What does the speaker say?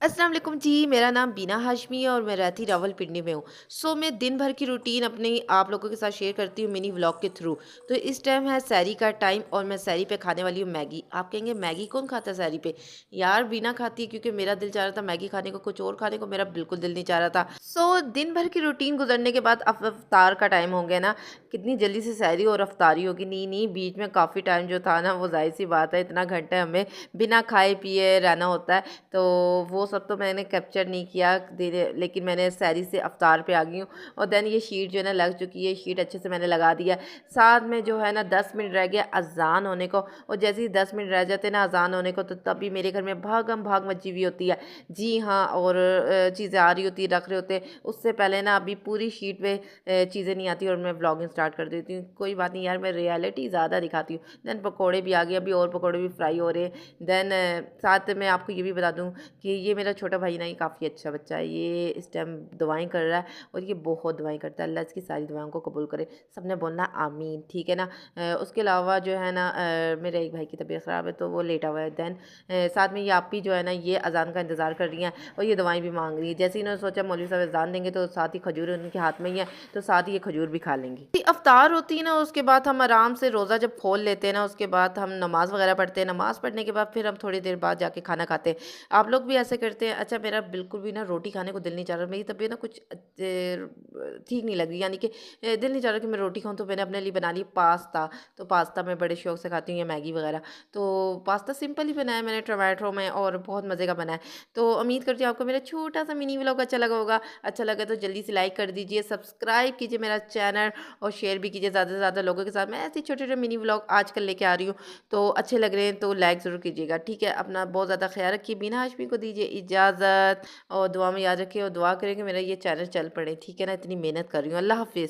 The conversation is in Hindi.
अस्सलाम वालेकुम जी। मेरा नाम बीना हाशमी है और मैं रहती रावलपिंडी में हूँ। मैं दिन भर की रूटीन अपनी आप लोगों के साथ शेयर करती हूँ मिनी व्लॉग के थ्रू। तो इस टाइम है सैरी का टाइम और मैं सैरी पे खाने वाली हूँ मैगी। आप कहेंगे मैगी कौन खाता है सैरी पे? यार बीना खाती है क्योंकि मेरा दिल चाह रहा था मैगी खाने को, कुछ और खाने को मेरा बिल्कुल दिल नहीं चाह रहा था। दिन भर की रूटीन गुजरने के बाद अब अफ्तार का टाइम हो गया ना। कितनी जल्दी से सैरी और अफ्तारी होगी। नहीं नहीं, बीच में काफ़ी टाइम जो था ना, वो जाहिर सी बात है इतना घंटे हमें बिना खाए पिए रहना होता है। तो वो सब तो मैंने कैप्चर नहीं किया धीरे, लेकिन मैंने सैरी से अफ्तार पे आ गई हूँ। और देन ये शीट जो है ना लग चुकी है, शीट अच्छे से मैंने लगा दिया। साथ में जो है ना 10 मिनट रह गया अजान होने को, और जैसे ही 10 मिनट रह जाते हैं ना अजान होने को, तो तभी मेरे घर में भागम भाग मची हुई होती है। जी हाँ, और चीज़ें आ रही होती है, रख रहे होते हैं। उससे पहले ना अभी पूरी शीट पे चीज़ें नहीं आती और मैं व्लॉगिंग स्टार्ट कर देती हूँ। कोई बात नहीं यार, मैं रियलिटी ज़्यादा दिखाती हूँ। देन पकौड़े भी आ गए, अभी और पकौड़े भी फ्राई हो रहे हैं। देन साथ में आपको ये भी बता दूँ कि ये मेरा छोटा भाई ना, ये काफ़ी अच्छा बच्चा है। ये इस टाइम दुआएँ कर रहा है और ये बहुत दुआएँ करता है। अल्लाह इसकी सारी दुआओं को कबूल करे। सबने बोलना आमीन, ठीक है ना? उसके अलावा जो है ना मेरे एक भाई की तबीयत ख़राब है तो वो लेटा हुआ है। देन साथ में ये आप्पी जो है ना, ये अज़ान का इंतज़ार कर रही हैं और ये दवाएँ भी माँग रही है। जैसे ही इन्होंने सोचा मौलवी साहब अज़ान देंगे तो साथ ही खजूर उनके हाथ में ही है, तो साथ ही ये खजूर भी खा लेंगी। इफ्तार होती है ना, उसके बाद हम आराम से रोज़ा जब खोल लेते हैं ना, उसके बाद हम नमाज़ वग़ैरह पढ़ते हैं। नमाज़ पढ़ने के बाद फिर हम थोड़ी देर बाद जाके खाना खाते हैं। आप लोग भी ऐसे करते हैं? अच्छा, मेरा बिल्कुल भी ना रोटी खाने को दिल नहीं चाह रहा। मेरी तबीयत ना कुछ ठीक नहीं लग रही, यानी कि दिल नहीं चाह रहा कि मैं रोटी खाऊँ, तो मैंने अपने लिए बना ली पास्ता। तो पास्ता मैं बड़े शौक से खाती हूँ, या मैगी वगैरह। तो पास्ता सिंपल ही बनाया मैंने टोमेटो में, और बहुत मज़े का बना है। तो उम्मीद करती हूँ आपको मेरा छोटा-सा मिनी व्लॉग अच्छा लगा होगा। अच्छा लगा तो जल्दी से लाइक कर दीजिए, सब्सक्राइब कीजिए मेरा चैनल, और शेयर भी कीजिए ज़्यादा से ज़्यादा लोगों के साथ। मैं ऐसे छोटे-छोटे मिनी व्लॉग आजकल लेके आ रही हूँ, तो अच्छे लग रहे हैं तो लाइक ज़रूर कीजिएगा, ठीक है? अपना बहुत ज़्यादा ख़्याल रखिए। बिना हाशमी को दीजिए इजाज़त, और दुआ में याद रखिए और दुआ करें कि मेरा ये चैनल चल पड़े, ठीक है ना? इतनी मेहनत कर रही हूँ। अल्लाह हाफ़िज़।